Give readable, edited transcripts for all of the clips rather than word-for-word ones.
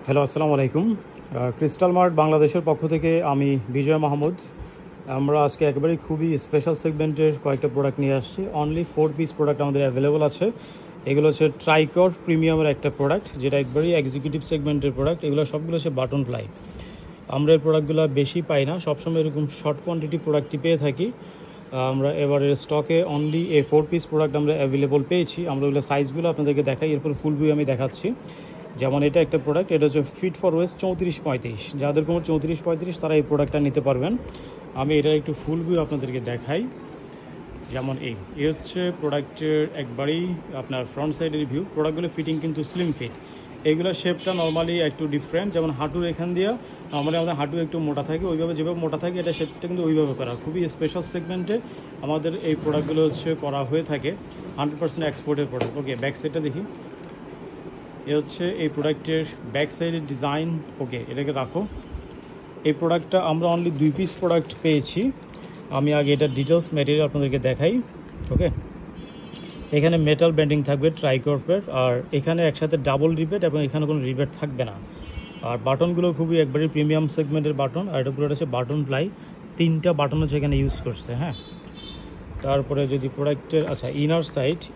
Hello, আসসালামু আলাইকুম। Crystal mart বাংলাদেশের পক্ষ থেকে আমি বিজয় মাহমুদ। আমরা আজকে একেবারেই খুবই স্পেশাল সেগমেন্টের কয়েকটা প্রোডাক্ট নিয়ে আসছি। অনলি 4 পিস প্রোডাক্ট আমাদের অ্যাভেলেবল আছে। এগুলো হচ্ছে ট্রাইকর প্রিমিয়ামের একটা প্রোডাক্ট, যেটা একবারেই এক্সিকিউটিভ সেগমেন্টের প্রোডাক্ট। এগুলো সবগুলো হচ্ছে বাটন প্লাই। আমরা এই প্রোডাক্টগুলো বেশি পাই না, সবসময় এরকম শর্ট কোয়ান্টিটি প্রোডাক্টই পেয়ে থাকি। আমরা এবারের স্টকে অনলি এই 4 পিস প্রোডাক্ট আমরা অ্যাভেলেবল পেয়েছি। আমরা ওগুলো সাইজগুলো আপনাদেরকে দেখাই, এরপর ফুল ভিউ আমি দেখাচ্ছি। যেমন এটা একটা প্রোডাক্ট, এটা হচ্ছে ফিট ফর ওয়েস্ট 34-35। যাদের কোনো 34-35 তারা এই প্রোডাক্টটা নিতে পারবেন। আমি এটা একটু ফুল ভিউ আপনাদেরকে দেখাই। যেমন এই হচ্ছে প্রোডাক্টের একবারেই আপনার ফ্রন্ট সাইডের ভিউ। প্রোডাক্টগুলো ফিটিং কিন্তু স্লিম ফিট। এইগুলোর শেপটা নর্মালি একটু ডিফারেন্ট। যেমন হাঁটুর এখান দিয়ে নর্মালি আমাদের হাঁটু একটু মোটা থাকে, ওইভাবে যেভাবে মোটা থাকে এটা শেপটা কিন্তু ওইভাবে করা। খুবই স্পেশাল সেগমেন্টে আমাদের এই প্রোডাক্টগুলো হচ্ছে করা হয়ে থাকে। 100% এক্সপোর্টের প্রোডাক্ট। ওকে, ব্যাক সাইডটা দেখি। এ হচ্ছে এই প্রোডাক্টের ব্যাক সাইডের ডিজাইন। ওকে, এটাকে রাখো। এই প্রোডাক্টটা আমরা অনলি 2 পিস প্রোডাক্ট পেয়েছি। আমি আগে এটা ডিটেলস ম্যাটেরিয়াল আপনাদেরকে দেখাই। ওকে, এখানে মেটাল ব্যান্ডিং থাকবে ট্রাইকর্পের, আর এখানে একসাথে ডাবল রিবেট এবং এখানে কোনো রিবেট থাকবে না। আর বাটনগুলো খুবই একবারে প্রিমিয়াম সেগমেন্টের বাটন। আর এটা পুরোটা হচ্ছে বাটন প্লাই। 3টা বাটন হচ্ছে এখানে ইউজ করছে। হ্যাঁ, তারপরে যদি প্রোডাক্টের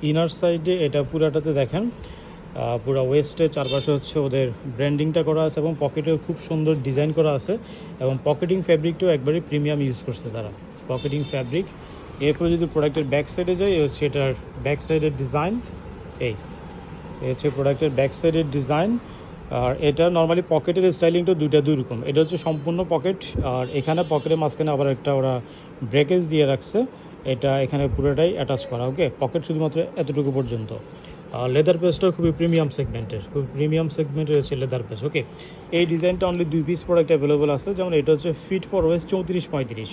ইনার সাইডে এটা পুরাটাতে দেখেন, পুরো ওয়েস্টের চারপাশে হচ্ছে ওদের ব্র্যান্ডিংটা করা আছে এবং পকেটেও খুব সুন্দর ডিজাইন করা আছে এবং পকেটিং ফ্যাব্রিকটাও একবারে প্রিমিয়াম ইউজ করছে তারা, পকেটিং ফ্যাব্রিক। এরপরে যদি প্রোডাক্টের ব্যাক সাইডে যাই, হচ্ছে এটার ব্যাক সাইডের ডিজাইন। এই হচ্ছে প্রোডাক্টের ব্যাক সাইডের ডিজাইন। আর এটা নর্মালি পকেটের স্টাইলিংটা দুই রকম। এটা হচ্ছে সম্পূর্ণ পকেট, আর এখানে পকেটের মাঝখানে আবার একটা ওরা ব্রেকেজ দিয়ে রাখছে। এটা এখানে পুরোটাই অ্যাটাচ করা। ওকে, পকেট শুধুমাত্র এতটুকু পর্যন্ত। লেদার পেজটাও খুবই প্রিমিয়াম সেগমেন্টের হচ্ছে লেদার পেজ। ওকে, এই ডিজাইনটা অনলি 2 পিস প্রোডাক্ট অ্যাভেলেবল আছে। যেমন এটা হচ্ছে ফিট ফর ওয়েস্ট 34-35।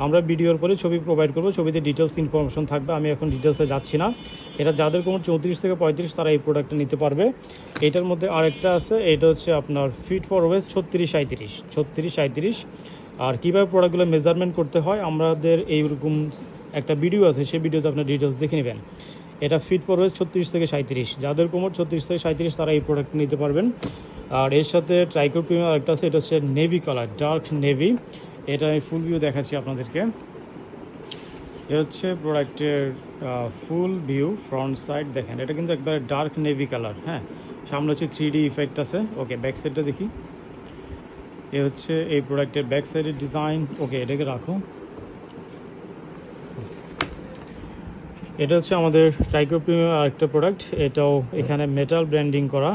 আমরা ভিডিওর পরে ছবি প্রোভাইড করবো, ছবিতে ডিটেলস ইনফরমেশন থাকবে। আমি এখন ডিটেলসে যাচ্ছি না। এটা যাদের কোনো 34 থেকে 35 তারা এই প্রোডাক্টটা নিতে পারবে। এটার মধ্যে আরেকটা আছে, এটা হচ্ছে আপনার ফিট ফর ওয়েস্ট 36-37। আর কীভাবে প্রোডাক্টগুলো মেজারমেন্ট করতে হয় আমাদের এইরকম একটা ভিডিও আছে, সেই ভিডিওতে আপনার ডিটেলস দেখে নেবেন। এটা ফিট ফর ওয়েস্ট 36 থেকে 37। যাদের কোমর 36 থেকে 37 তারা এই প্রোডাক্ট নিতে পারবেন। আর এর সাথে ট্রাইকর প্রিমিয়াম একটা আছে, এটা হচ্ছে নেভি কালার, ডার্ক নেভি। এটা আমি ফুল ভিউ দেখাচ্ছি আপনাদেরকে। এ হচ্ছে প্রোডাক্টের ফুল ভিউ ফ্রন্ট সাইড দেখেন। এটা কিন্তু একবার ডার্ক নেভি কালার। হ্যাঁ, সামনে হচ্ছে 3D ইফেক্ট আছে। ওকে, ব্যাক সাইডটা দেখি। এ হচ্ছে এই প্রোডাক্টের ব্যাক সাইডের ডিজাইন। ওকে, এটাকে রাখো। এটা হচ্ছে আমাদের ট্রাইকর প্রিমিয়াম আরেকটা প্রোডাক্ট। এটাও এখানে মেটাল ব্র্যান্ডিং করা।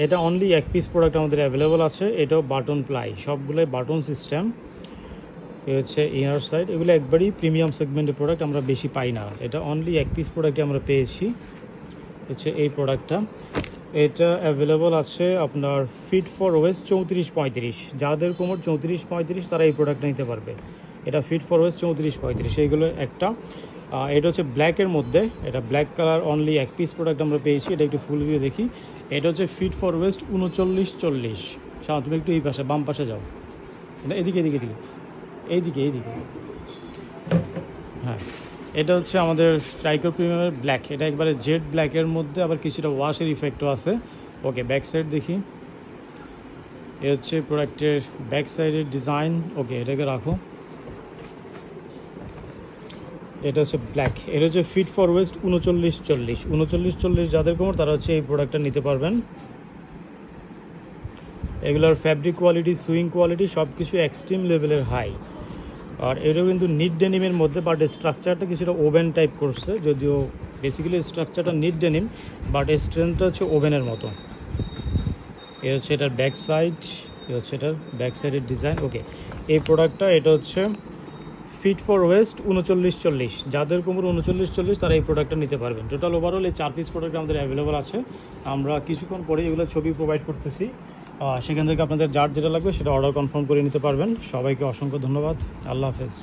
এটা অনলি 1 পিস প্রোডাক্ট আমাদের অ্যাভেলেবল আছে। এটাও বাটন প্লাই, সবগুলোই বাটন সিস্টেম। এ হচ্ছে ইনার সাইড। এগুলো একবারই প্রিমিয়াম সেগমেন্টের প্রোডাক্ট, আমরা বেশি পাই না। এটা অনলি 1 পিস প্রোডাক্টে আমরা পেয়েছি। হচ্ছে এই প্রোডাক্টটা। এটা অ্যাভেলেবল আছে আপনার ফিট ফর ওয়েস্ট 34-35। যাদের কোমর 34-35 তারা এই প্রোডাক্টটা নিতে পারবে। এটা ফিট ফর ওয়েস্ট 34-35। এইগুলো একটা। এটা হচ্ছে ব্ল্যাকের মধ্যে, এটা black colour only 1 piece product আমরা পেয়েছি। এটা একটু ফুল ভিউ দেখি। এটা হচ্ছে ফিট ফর ওয়েস্ট 39-40। তুমি একটু এই পাশে, বাম পাশে যাও, এদিকে। হ্যাঁ, এটা হচ্ছে আমাদের ট্রাইকর প্রিমিয়ামের ব্ল্যাক। এটা একবারে জেড ব্ল্যাকের মধ্যে আবার কিছুটা ওয়াশের ইফেক্টও আছে। ওকে, ব্যাক সাইড দেখি। এ হচ্ছে প্রোডাক্টের ব্যাক সাইডের ডিজাইন। ওকে, এটাকে রাখো। এটা হচ্ছে ব্ল্যাক। এটা হচ্ছে ফিট ফর ওয়েস্ট 39-40। যাদের কোমর তারা হচ্ছে এই প্রোডাক্টটা নিতে পারবেন। এগুলোর ফ্যাব্রিক কোয়ালিটি, সুইং কোয়ালিটি সব কিছু এক্সট্রিম লেভেলের হাই। আর এটাও কিন্তু নিট ডেনিমের মধ্যে, বাট স্ট্রাকচারটা কিছুটা ওভেন টাইপ করছে। যদিও বেসিক্যালি স্ট্রাকচারটা নিট ডেনিম, বাট স্ট্রেংথটা হচ্ছে ওভেনের মতো। এ হচ্ছে এটার ব্যাক সাইড। এ হচ্ছে এটার ব্যাক সাইডের ডিজাইন। ওকে, এই প্রোডাক্টটা এটা হচ্ছে ফিট ফর ওয়েস্ট 39-40। যাদের কোমর 39-40 তারা এই প্রোডাক্টটা নিতে পারবেন। টোটাল ওভারঅল এই 4 পিস প্রোডাক্ট আমাদের অ্যাভেলেবল আছে। আমরা কিছুক্ষণ পরে এগুলো ছবি প্রোভাইড করতেছি। সেখান থেকে আপনাদের যার যেটা লাগবে সেটা অর্ডার কনফার্ম করে নিতে পারবেন। সবাইকে অসংখ্য ধন্যবাদ। আল্লাহ হাফেজ।